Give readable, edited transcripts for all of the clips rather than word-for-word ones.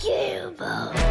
Gearbox.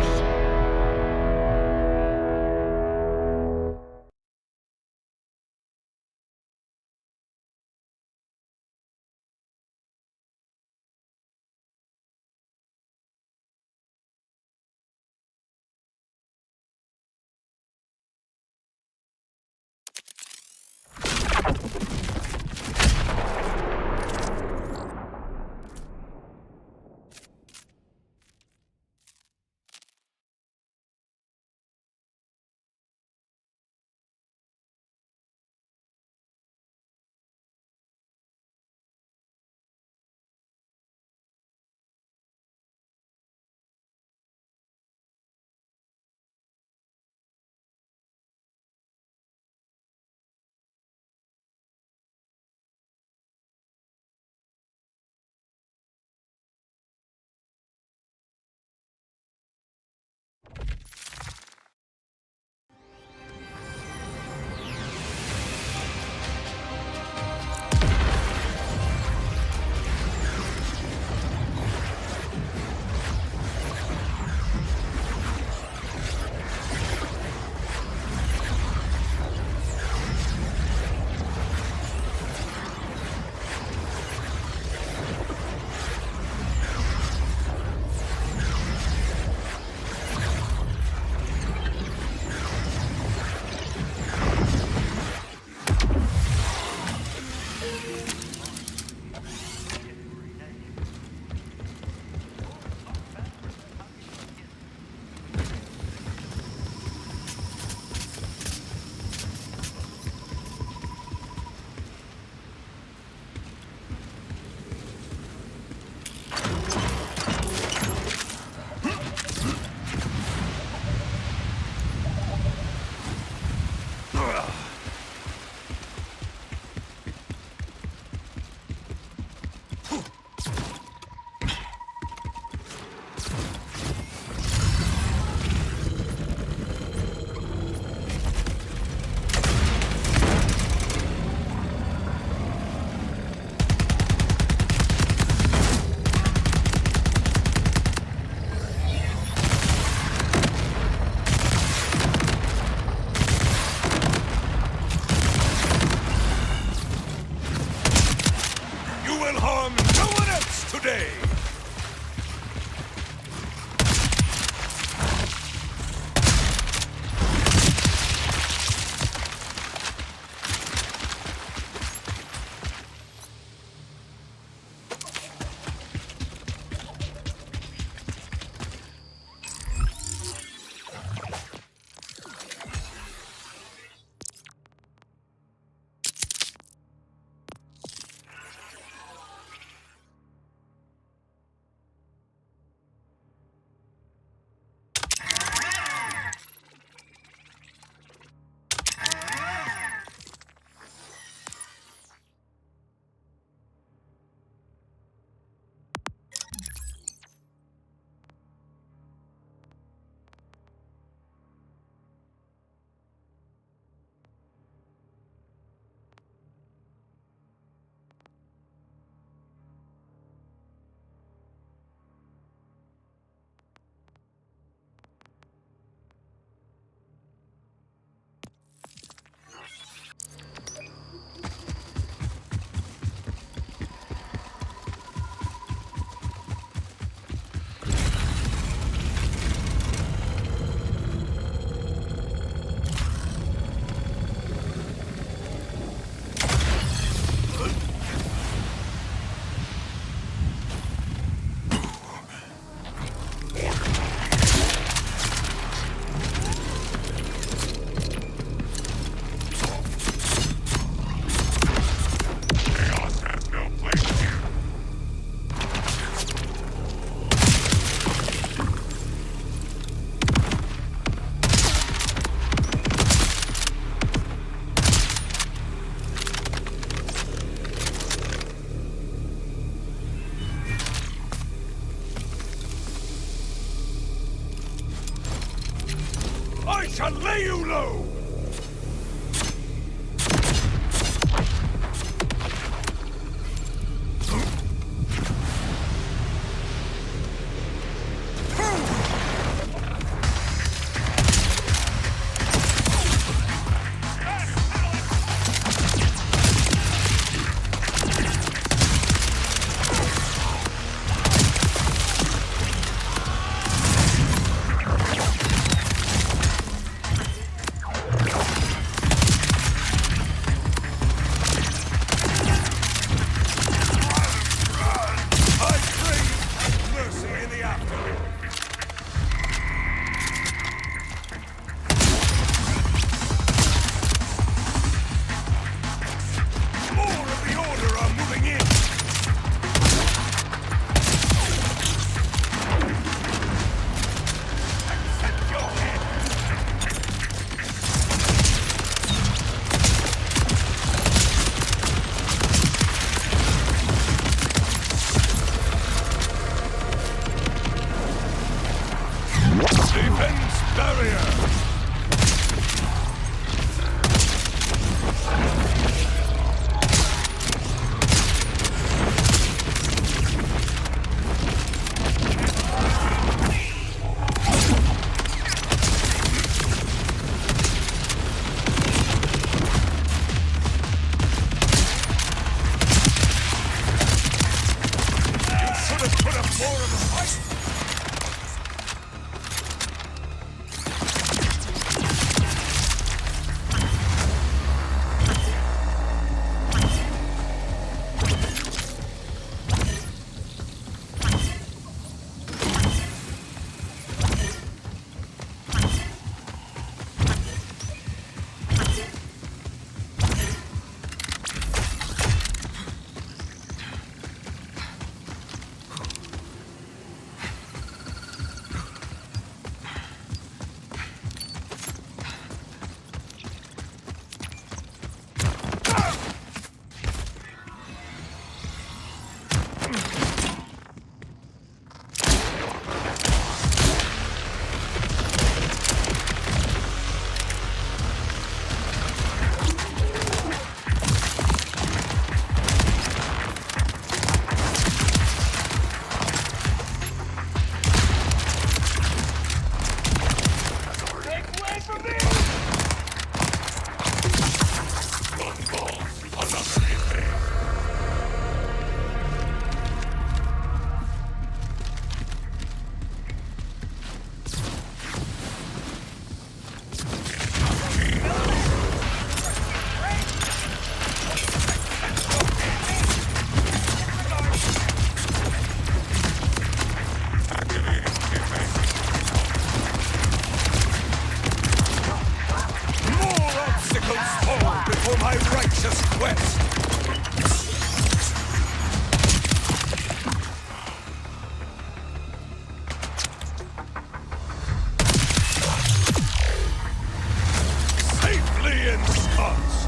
shall lay you low! Defense barrier! For my righteous quest! Safely ensconced!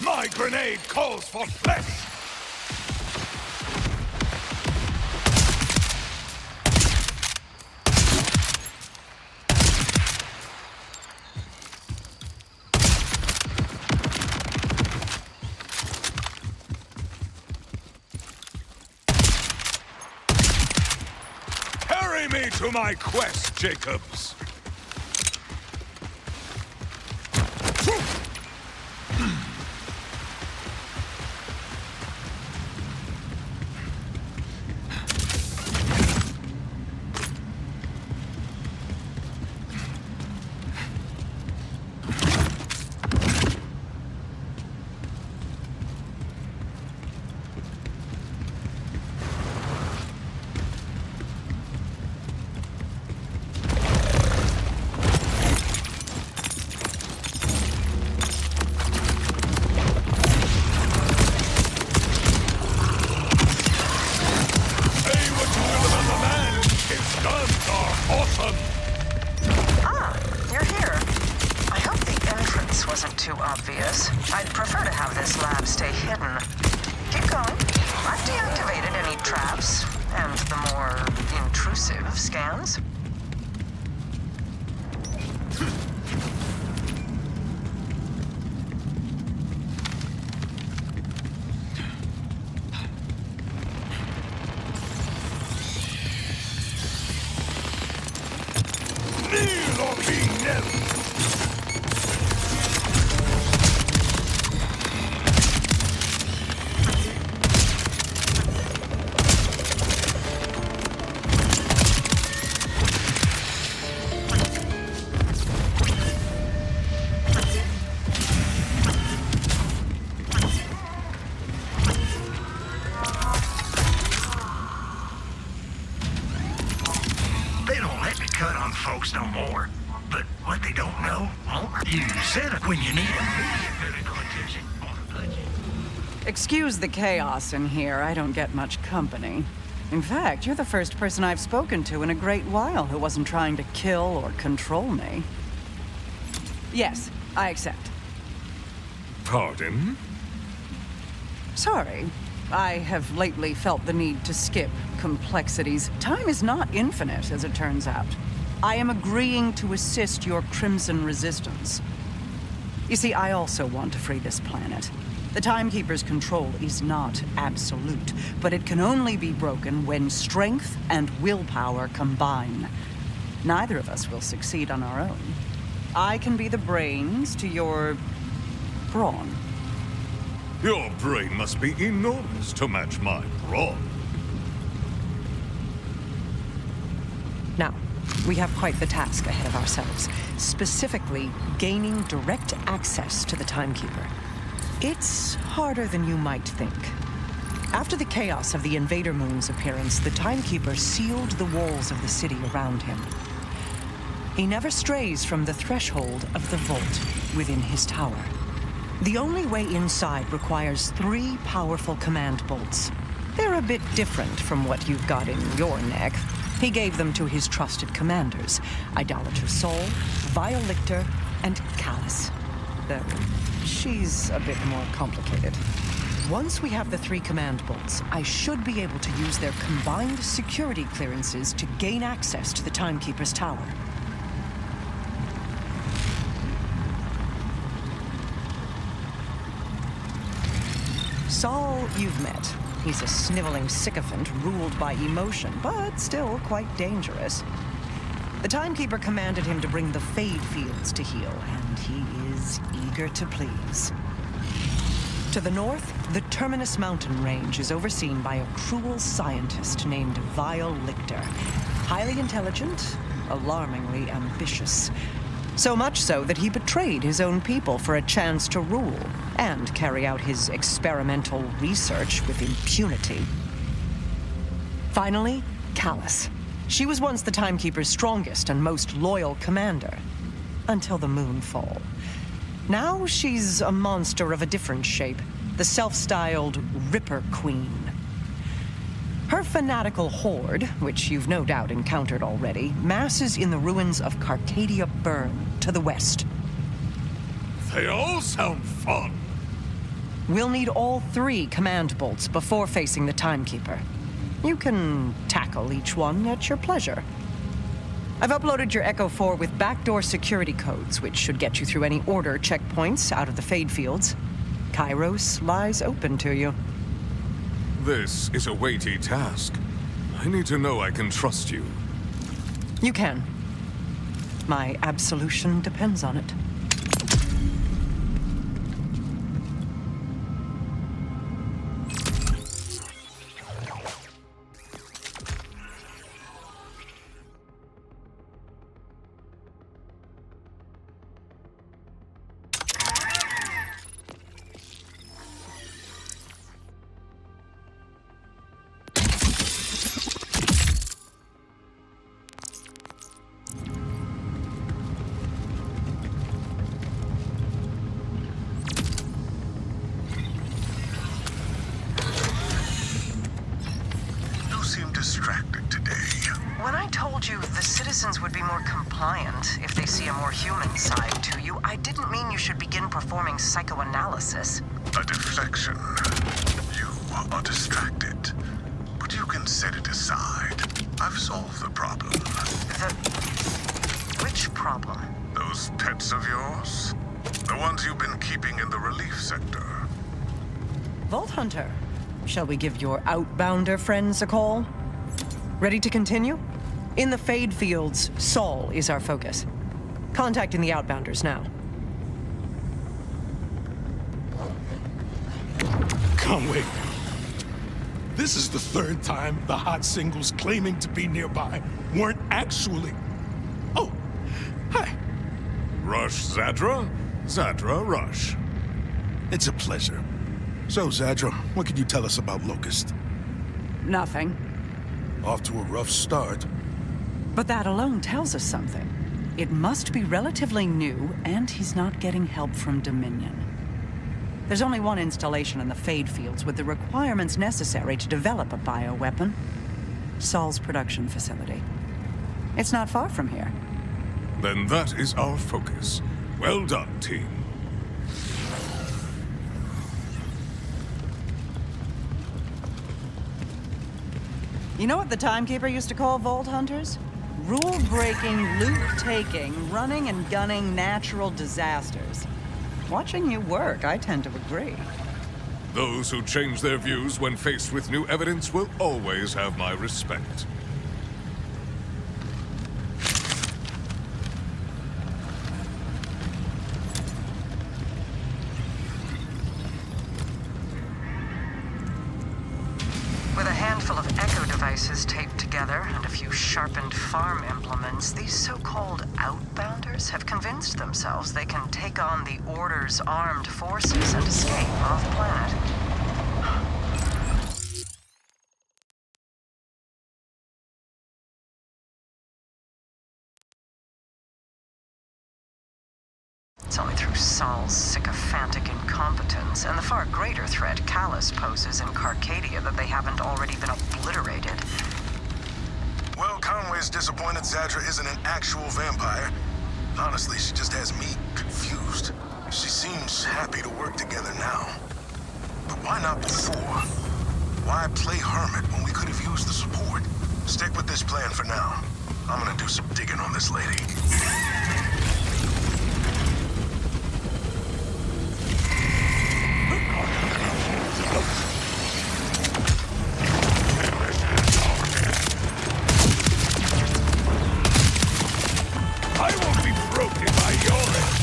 My grenade calls for flesh! Carry me to my quest, Jacobs! wasn't too obvious. I'd prefer to have this lab stay hidden. Keep going. I've deactivated any traps and the more intrusive scans. Kneel or be knelt! They don't let me cut on folks no more. But what they don't know, won't you said it when you need immediate medical attention on a budget. Excuse the chaos in here. I don't get much company. In fact, you're the first person I've spoken to in a great while who wasn't trying to kill or control me. Yes, I accept. Pardon? Sorry. I have lately felt the need to skip complexities. Time is not infinite, as it turns out. I am agreeing to assist your Crimson Resistance. You see, I also want to free this planet. The Timekeeper's control is not absolute, but it can only be broken when strength and willpower combine. Neither of us will succeed on our own. I can be the brains to your brawn. Your brain must be enormous to match my brawn. Now, we have quite the task ahead of ourselves, specifically gaining direct access to the Timekeeper. It's harder than you might think. After the chaos of the Invader Moon's appearance, the Timekeeper sealed the walls of the city around him. He never strays from the threshold of the vault within his tower. The only way inside requires 3 powerful command bolts. They're a bit different from what you've got in your neck. He gave them to his trusted commanders, Idolater Sol, Vile Lictor, and Callus. Though she's a bit more complicated. Once we have the 3 command bolts, I should be able to use their combined security clearances to gain access to the Timekeeper's tower. Sol, you've met. He's a sniveling sycophant ruled by emotion, but still quite dangerous. The Timekeeper commanded him to bring the Fade Fields to heal, and he is eager to please. To the north, the Terminus mountain range is overseen by a cruel scientist named Vile Lictor. Highly intelligent, alarmingly ambitious. So much so that he betrayed his own people for a chance to rule and carry out his experimental research with impunity. Finally, Callus. She was once the Timekeeper's strongest and most loyal commander, until the Moonfall. Now she's a monster of a different shape, the self-styled Ripper Queen. Her fanatical horde, which you've no doubt encountered already, masses in the ruins of Carcadia Burn to the west. They all sound fun. We'll need all 3 command bolts before facing the Timekeeper. You can tackle each one at your pleasure. I've uploaded your Echo 4 with backdoor security codes, which should get you through any order checkpoints out of the Fade Fields. Kairos lies open to you. This is a weighty task. I need to know I can trust you. You can. My absolution depends on it. begin performing psychoanalysis. A deflection. You are distracted. But you can set it aside. I've solved the problem. Which problem? Those pets of yours? The ones you've been keeping in the relief sector. Vault Hunter, shall we give your outbounder friends a call? Ready to continue? In the Fade Fields, Saul is our focus. Contacting the outbounders now. Conway, this is the third time the hot singles claiming to be nearby weren't actually. Oh, hi. Rush Zadra? Zadra Rush. It's a pleasure. So, Zadra, what can you tell us about Locust? Nothing. Off to a rough start. But that alone tells us something. It must be relatively new, and he's not getting help from Dominion. There's only one installation in the Fade Fields with the requirements necessary to develop a bioweapon. Saul's production facility. It's not far from here. Then that is our focus. Well done, team. You know what the Timekeeper used to call Vault Hunters? Rule-breaking, loot-taking, running and gunning natural disasters. Watching you work, I tend to agree. Those who change their views when faced with new evidence will always have my respect. With a handful of echo devices taped together and a few sharpened farm implements, these so-called outbounders have convinced themselves they can take on the Order's armed forces and escape off-planet. It's only through Saul's sycophantic incompetence and the far greater threat Callus poses in Carcadia that they haven't already been obliterated. Well, Conway's disappointed Zadra isn't an actual vampire. Honestly, she just has me confused. She seems happy to work together now. But why not before? Why play hermit when we could have used the support? Stick with this plan for now. I'm gonna do some digging on this lady. I won't be broken by your end.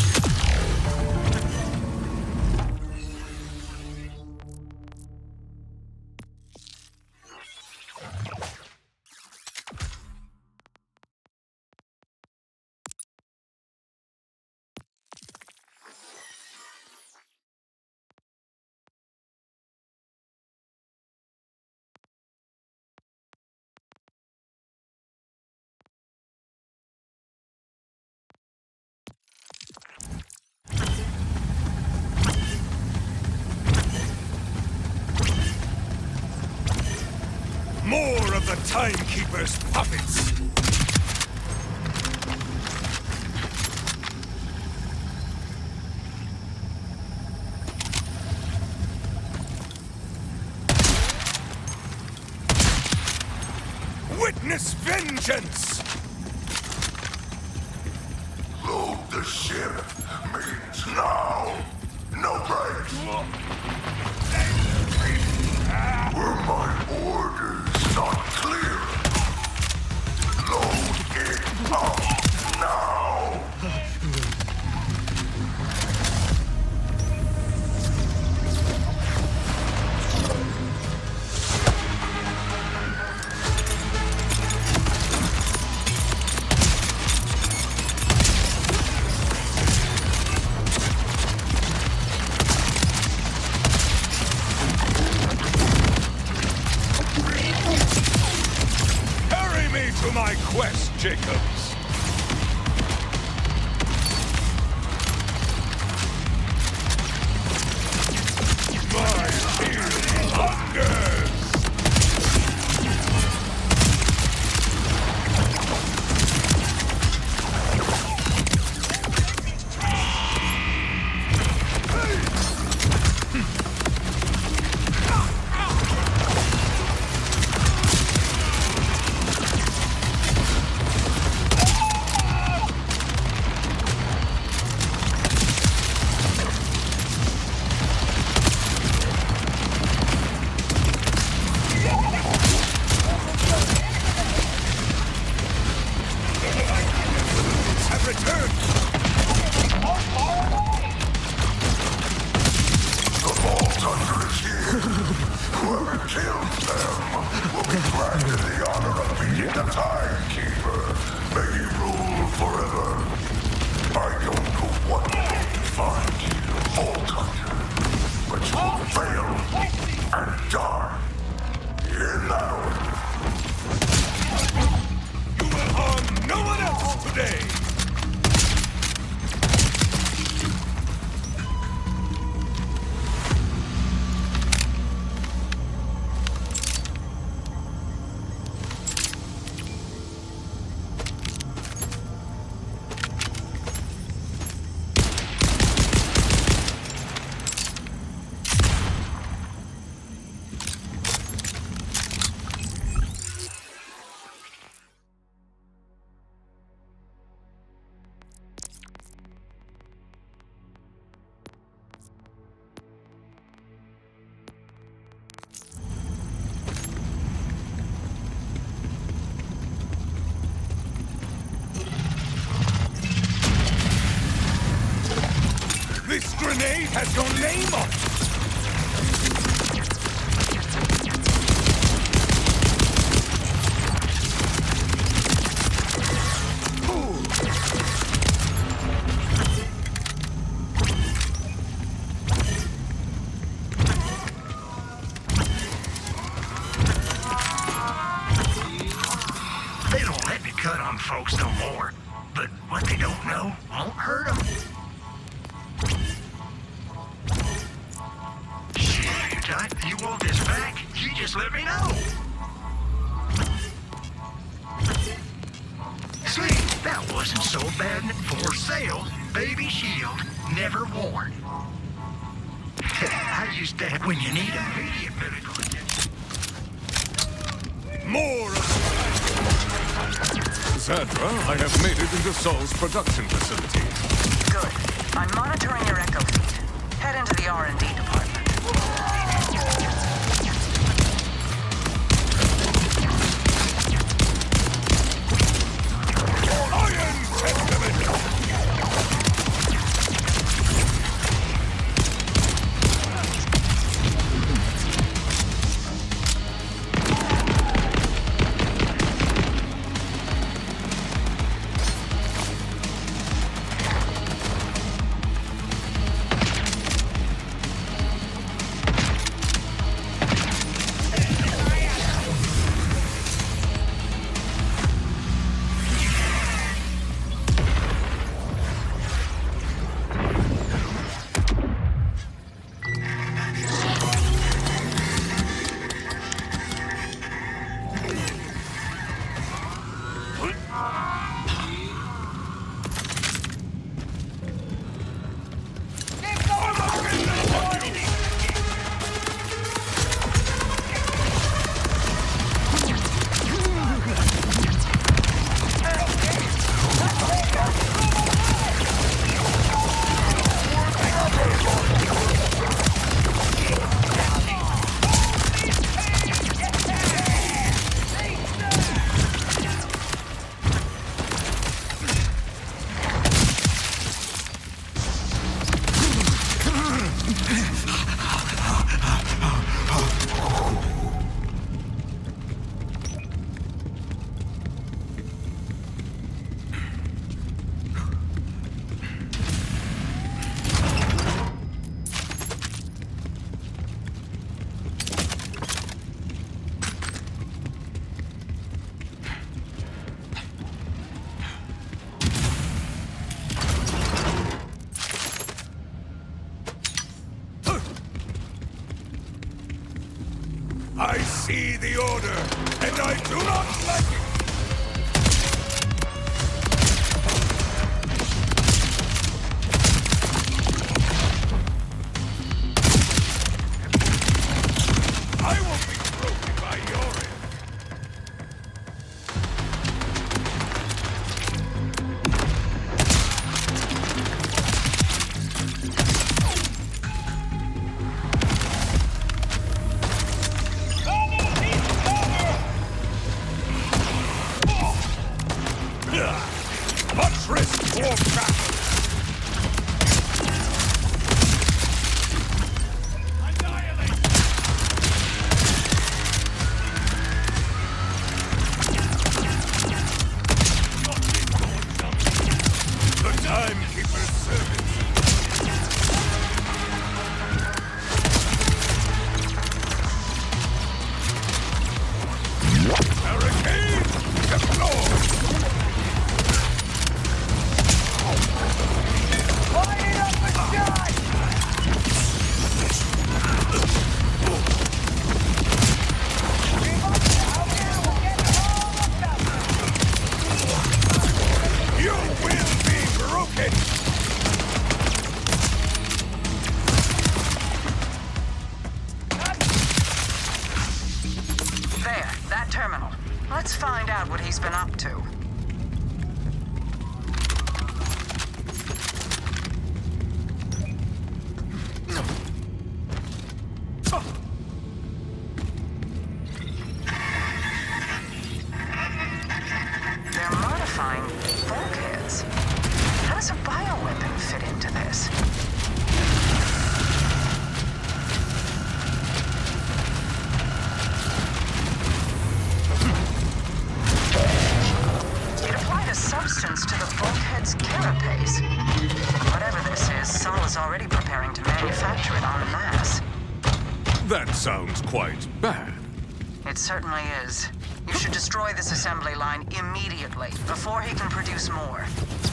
More of the Timekeeper's puppets! Witness vengeance! Load the ship. Means now. No breaks. Were my orders not clear? Load it up now. Carry me to my quest, Jacobs! My field hungers! kills them will be granted the honor of being the Timekeeper. May he rule forever. I don't know what will define you, Vault Hunter, but you will fail and die here now. You will harm no one else today! This grenade has your name on it! They don't let me cut on folks no more. But what they don't know won't hurt them. Shoot, you want this back? You just let me know. See, that wasn't so bad. For sale, baby shield, never worn. I use that when you need immediate medical attention. More of Zadra, I have made it into Saul's production facility. Good. I'm monitoring your echo feed. Head into the R&D department. Iron Testament! I see the order, and I do not like it! I won't be broken by your end. find out what he's been up to. They're modifying bulkheads. How does a bioweapon fit into this? It applied a substance to the bulkhead's carapace. Whatever this is, Sol is already preparing to manufacture it en masse. That sounds quite bad. It certainly is. You should destroy this assembly line immediately, before he can produce more.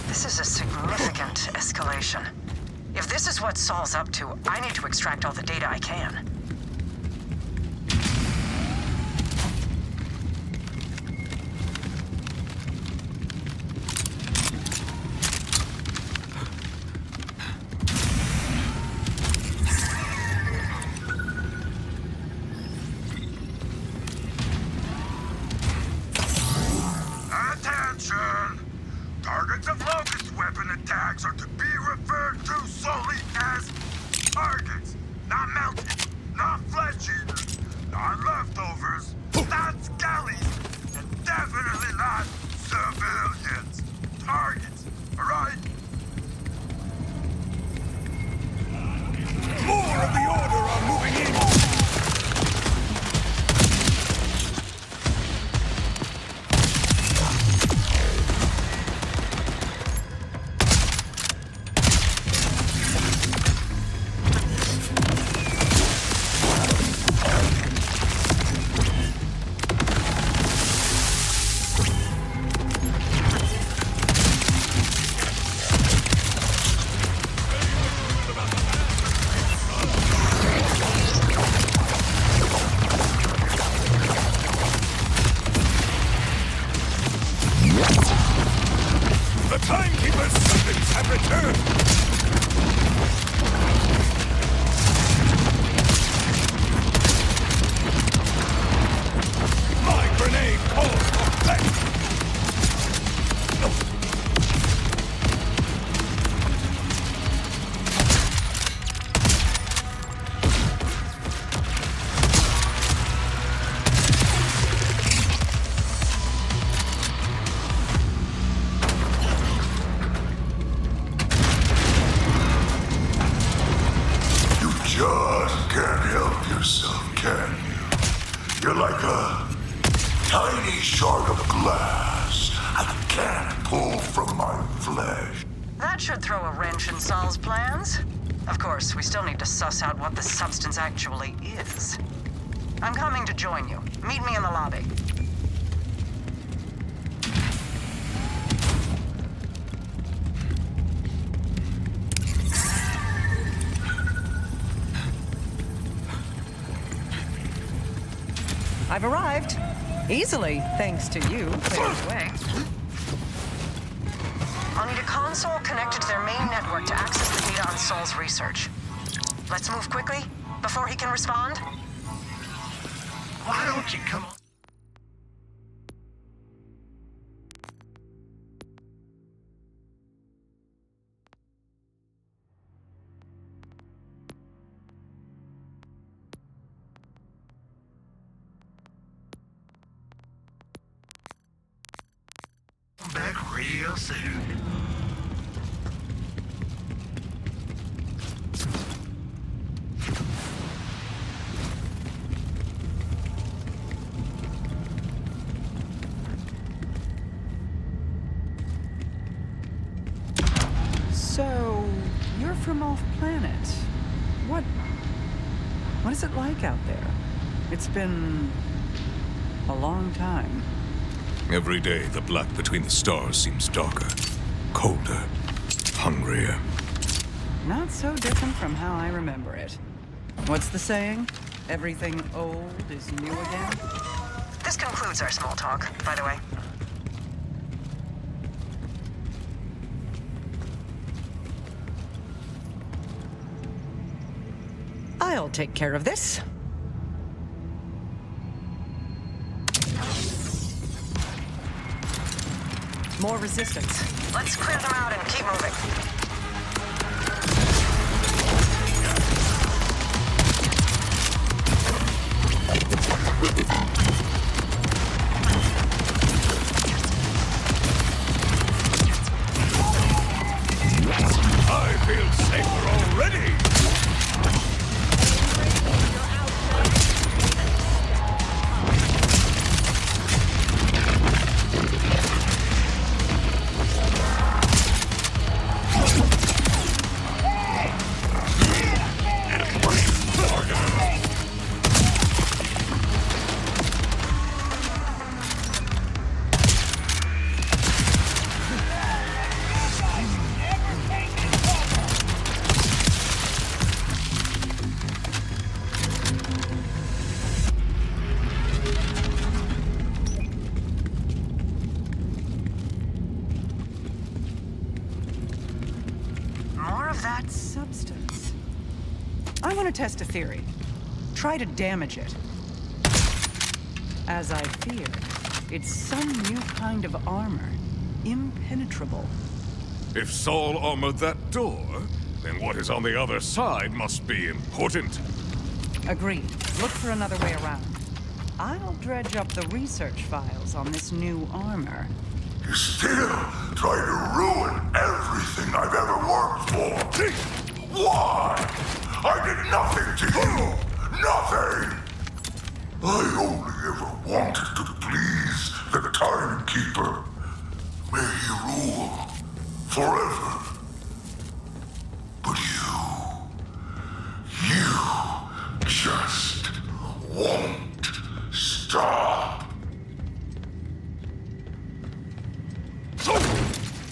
This is a significant escalation. If this is what Sol's up to, I need to extract all the data I can. Attention! Targets of locust weapon attacks are to be referred to solely as targets, not mounted, not flesh eaters, not leftovers, not skellies, and definitely not civilians. Targets, alright? More of the Order are moving in! The Timekeeper's servants have returned! My grenade calls for flex! Just can't help yourself, can you? You're like a tiny shard of glass I can't pull from my flesh. That should throw a wrench in Sol's plans. Of course, we still need to suss out what the substance actually is. I'm coming to join you. Meet me in the lobby. I've arrived. Easily, thanks to you. Clear the way. I'll need a console connected to their main network to access the data on Sol's research. Let's move quickly, before he can respond. Why don't you come on? Back real soon. So, you're from off-planet. What is it like out there? It's been a long time. Every day, the black between the stars seems darker, colder, hungrier. Not so different from how I remember it. What's the saying? Everything old is new again? This concludes our small talk, by the way. I'll take care of this. More resistance. Let's clear them out and keep moving. I feel safer already! More of that. Substance. I want to test a theory. Try to damage it. As I feared, it's some new kind of armor. Impenetrable. If Saul armored that door, then what is on the other side must be important. Agreed. Look for another way around. I'll dredge up the research files on this new armor. You still try to ruin everything I've ever worked for. Why? I did nothing to you. Nothing. I only ever wanted to please the Timekeeper. May he rule forever. But you just won't stop.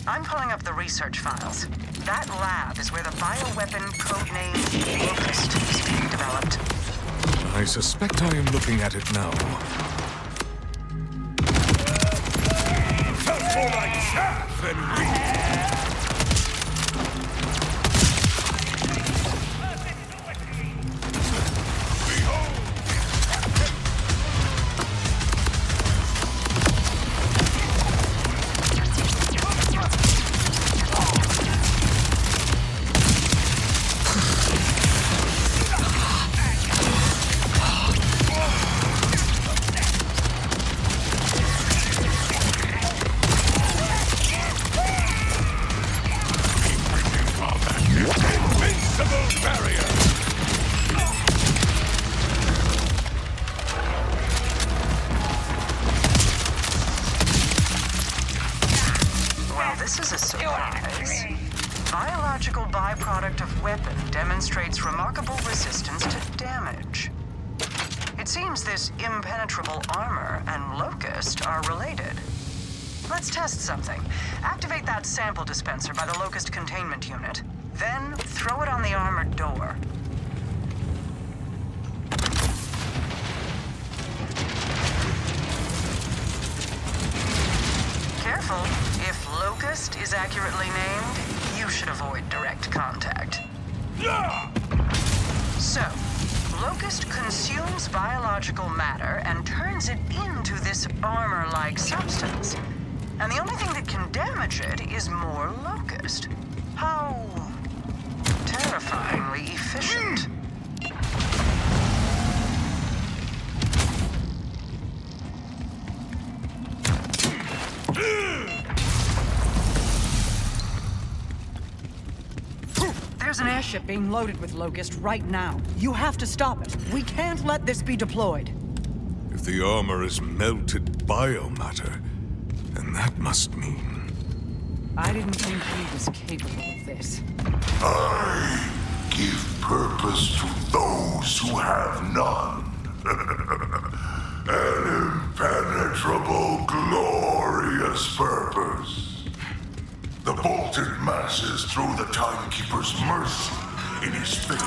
I'm pulling up the research files. That lab is where the bioweapon codenamed Locust is being developed. I suspect I am looking at it now. Sounds more like chaff than wheat! This is a surprise. Biological byproduct of weapon demonstrates remarkable resistance to damage. It seems this impenetrable armor and Locust are related. Let's test something. Activate that sample dispenser by the Locust containment unit. Then throw it on the armored door. Careful. If Locust is accurately named, you should avoid direct contact. So, Locust consumes biological matter and turns it into this armor-like substance. And the only thing that can damage it is more Locust. How terrifyingly efficient. There's an airship being loaded with Locust right now. You have to stop it. We can't let this be deployed. If the armor is melted biomatter, then that must mean... I didn't think he was capable of this. I give purpose to those who have none. An impenetrable, glorious purpose. The bolted masses throw the Timekeeper's mercy in his face.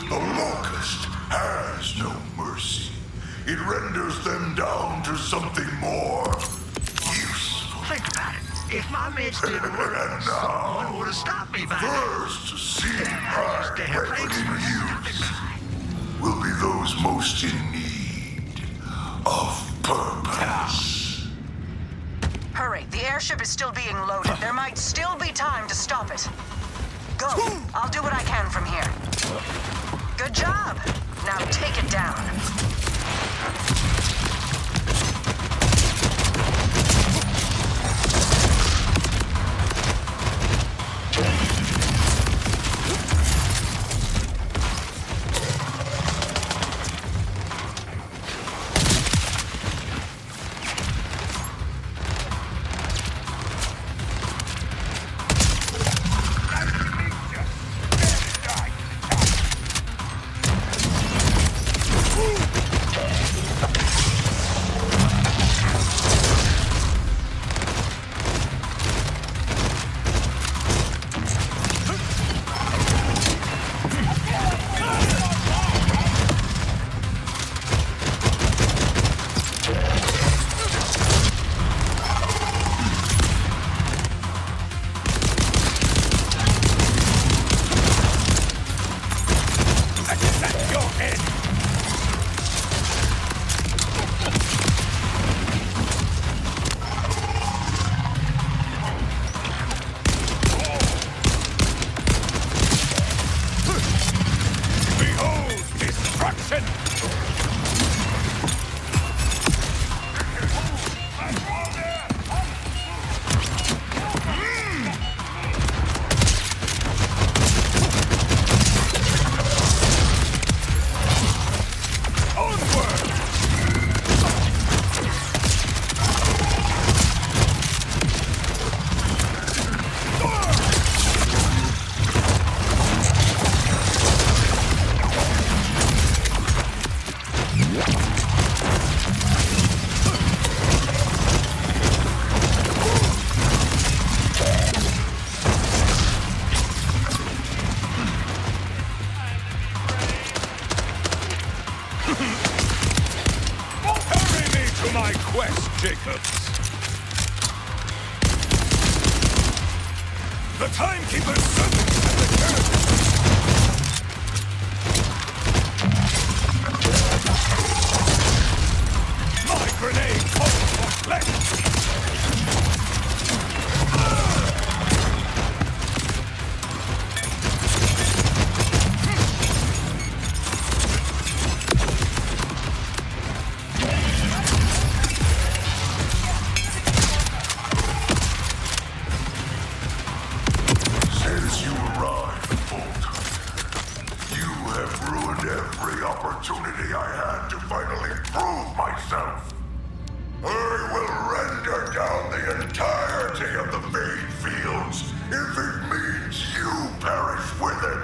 The Locust has no mercy. It renders them down to something more useful. Think about it. If my meds didn't work, And now, someone would have stopped me by now. first to see my weapon in use will be those most in need of purpose. Hurry, the airship ship is still being loaded. There might still be time to stop it. Go. I'll do what I can from here. Good job. Now take it down. The timekeeper's servants have returned! My grenade calls for flesh! Since you arrived, Bolt, you have ruined every opportunity I had to finally prove myself. I will render down the entirety of the Fade Fields if it means you perish with it.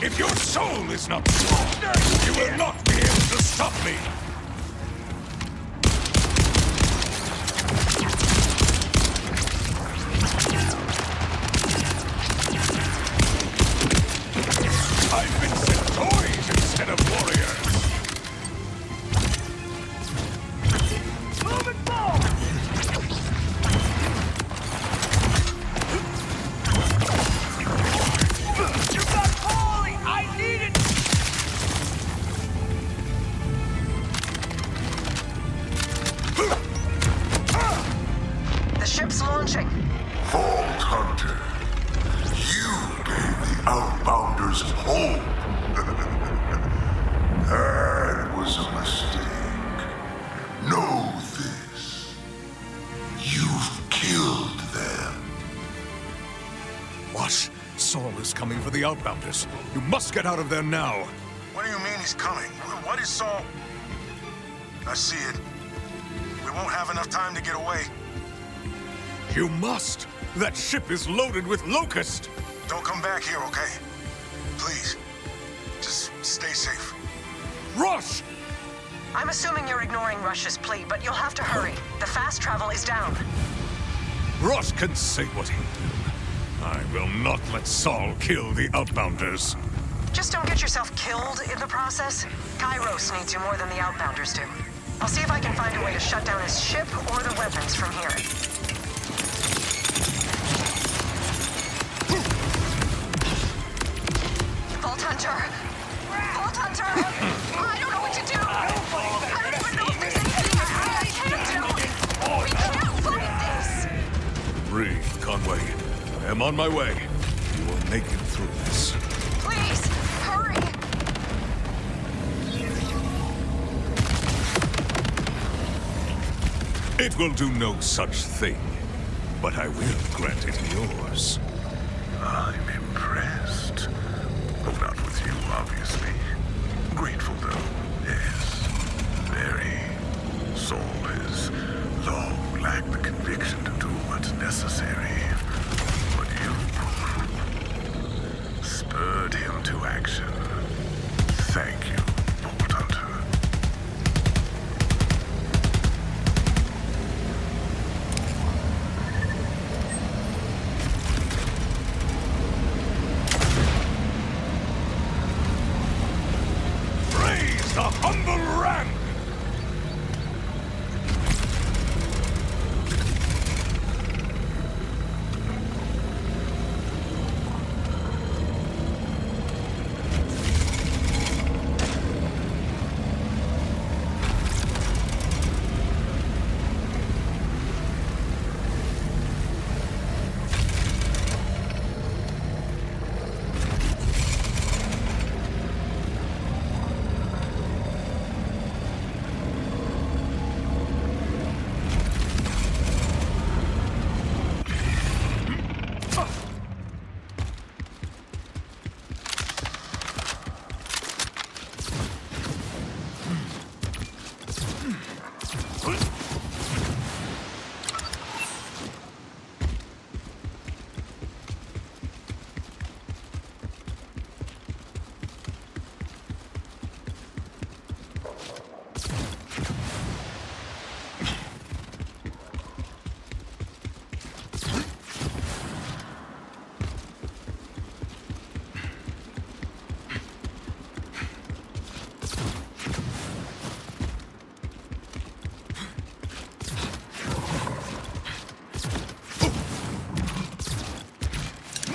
If your soul is not strong, you will not be able to stop me! I've been sent toys instead of warriors! Moving forward! You got Paulie! I need it! The ship's launching. Vault Hunter, you gave the Outbounders hope. killed them. Rush, Saul is coming for the Outbounders. You must get out of there now. What do you mean he's coming? What is Saul? I see it. We won't have enough time to get away. You must. That ship is loaded with locusts. Don't come back here, okay? Please. Just stay safe. Rush! I'm assuming you're ignoring Rush's plea, but you'll have to hurry. The fast travel is down. Rush can say what he will. I will not let Saul kill the Outbounders. Just don't get yourself killed in the process. Kairos needs you more than the Outbounders do. I'll see if I can find a way to shut down his ship or the weapons from here. Vault Hunter! Vault Hunter! I don't know what to do! I don't even know if there's anything I can do! We can't fight this! Breathe, Conway. I am on my way. You will make it through this. Please, hurry! It will do no such thing, but I will grant it yours. I'm impressed. Not with you, obviously. Grateful, though, yes. Very. Saul has long lacked the conviction to do what's necessary. But you spurred him to action. Thank you, Bolt Hunter. Raise the humble rank!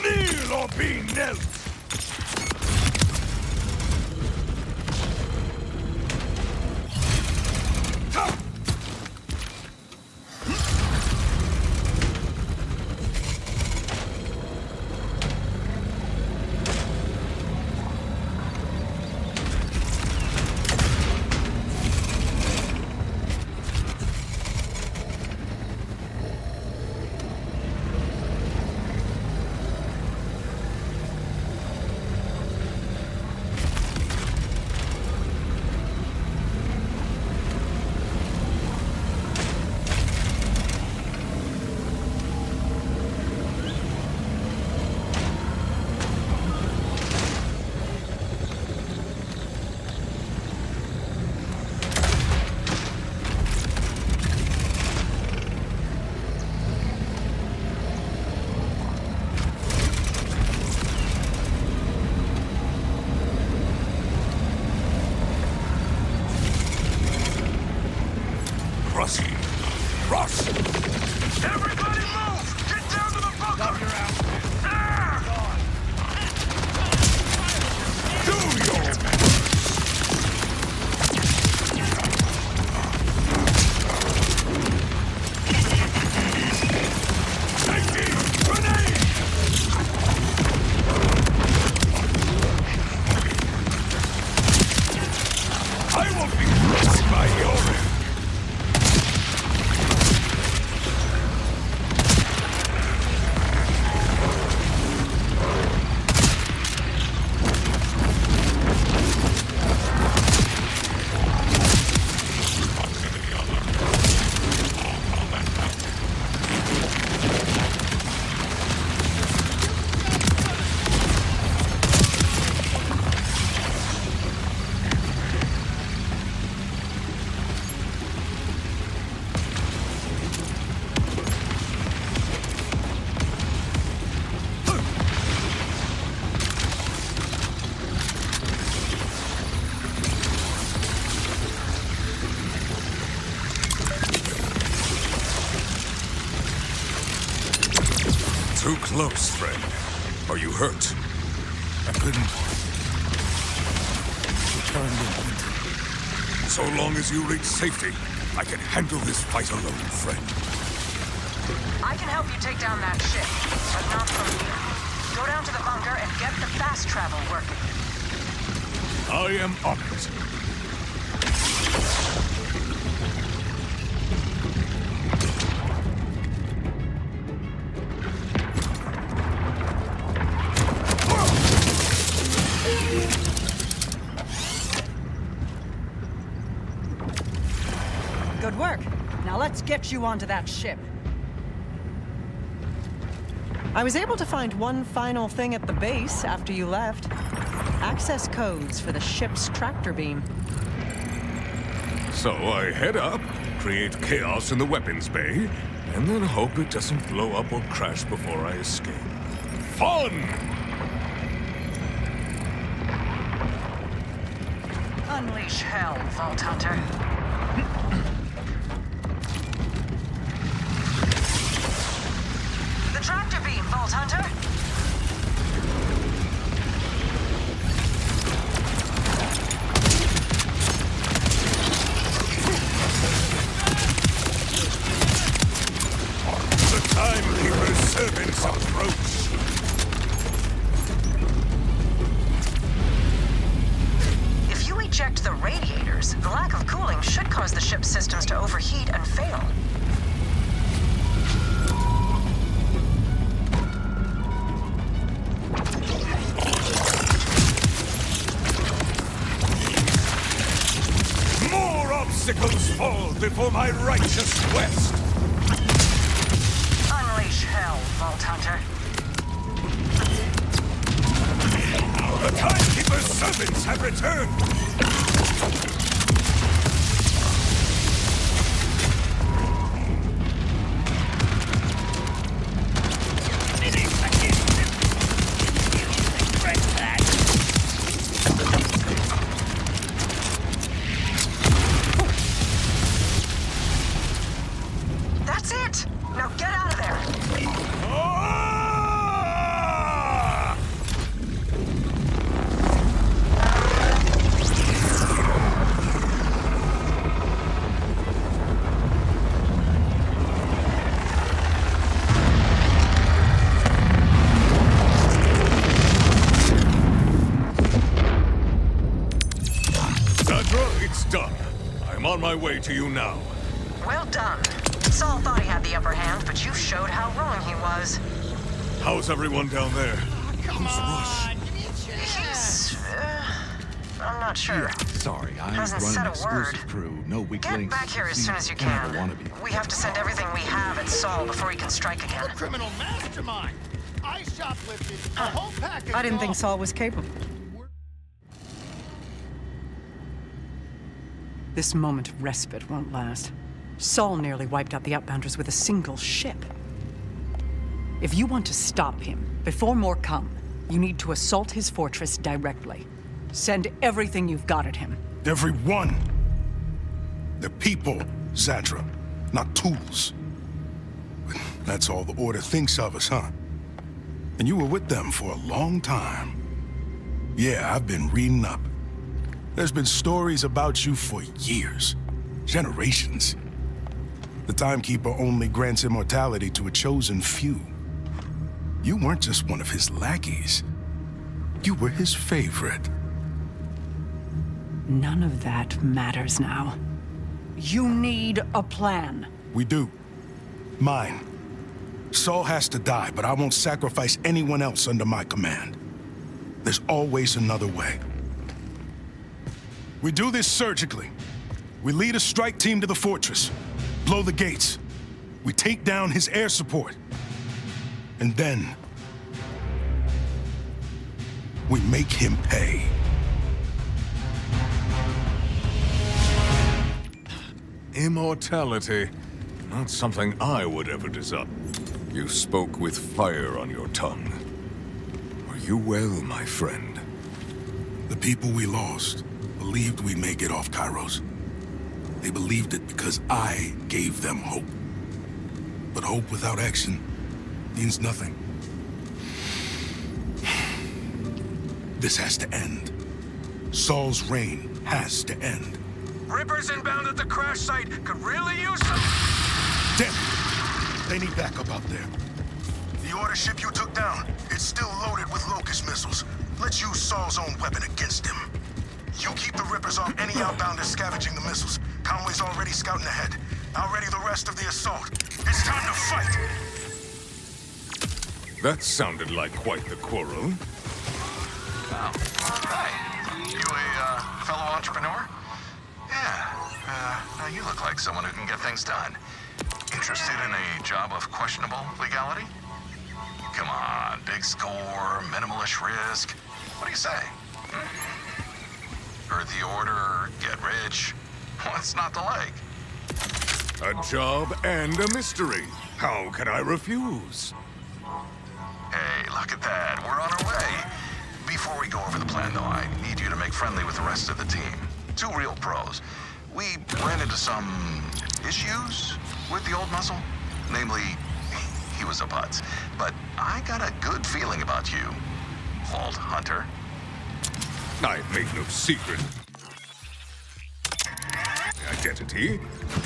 Kneel or be knelt! Rush! Rush! Everybody move! Get down to the bunker! Do your best! Safety! Grenade! I won't be crushed by your end. Too close, friend. Are you hurt? I couldn't. It turned in. So long as you reach safety, I can handle this fight alone, friend. I can help you take down that ship, but not from here. Go down to the bunker and get the fast travel working. I am on it. Good work. Now let's get you onto that ship. I was able to find one final thing at the base after you left. Access codes for the ship's tractor beam. So I head up, create chaos in the weapons bay, and then hope it doesn't blow up or crash before I escape. Fun! Unleash hell, Vault Hunter. The tractor beam, Vault Hunter. The Timekeeper's servants approach. If you eject the radiators, the lack of cooling should cause the ship's systems to overheat and fail. More obstacles fall before my righteous quest. Unleash hell, Vault Hunter. The Timekeeper's servants have returned. That's it! Now get out of there! Ah! Sandra, it's done. I'm on my way to you now. Well done. Saul thought he had the upper hand, but you showed how wrong he was. How's everyone down there? Who's Rush? He's... I'm not sure. Sorry, I'm Hasn't running said an a word. exclusive crew. No weak Get links. back here as soon as you Never can. wanna be. We have to send everything we have at Saul before he can strike again. Criminal mastermind. I shoplifted a whole package. I didn't think Saul was capable. This moment of respite won't last. Saul nearly wiped out the Outbounders with a single ship. If you want to stop him, before more come, you need to assault his fortress directly. Send everything you've got at him. Every one. They're people, Zadra, not tools. But that's all the Order thinks of us, huh? And you were with them for a long time. Yeah, I've been reading up. There's been stories about you for years. Generations. The Timekeeper only grants immortality to a chosen few. You weren't just one of his lackeys. You were his favorite. None of that matters now. You need a plan. We do. Mine. Saul has to die, but I won't sacrifice anyone else under my command. There's always another way. We do this surgically. We lead a strike team to the fortress, blow the gates. We take down his air support. And then we make him pay. Immortality. Not something I would ever desire. You spoke with fire on your tongue. Are you well, my friend? The people we lost believed we'd make it off Kairos. They believed it because I gave them hope. But hope without action means nothing. This has to end. Saul's reign has to end. Rippers inbound at the crash site. Could really use some... Damn it! They need backup out there. The order ship you took down, it's still loaded with Locust missiles. Let's use Saul's own weapon against him. You keep the Rippers off any outbounders scavenging the missiles. Conway's already scouting ahead. I'll ready the rest of the assault. It's time to fight! That sounded like quite the quarrel. Oh. Hi. You a fellow entrepreneur? Yeah. You look like someone who can get things done. Interested in a job of questionable legality? Come on, big score, minimalish risk. What do you say? Heard the order, get rich. What's not to like? A job and a mystery. How can I refuse? Hey, look at that. We're on our way. Before we go over the plan, though, I need you to make friendly with the rest of the team. Two real pros. We ran into some issues with the old muscle. Namely, he was a putz. But I got a good feeling about you, Vault Hunter. I make no secret. Identity.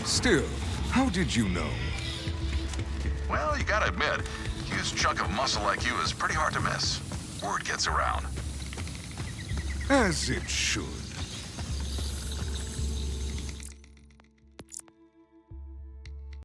Still, how did you know? Well, you gotta admit, a huge chunk of muscle like you is pretty hard to miss. Word gets around. As it should.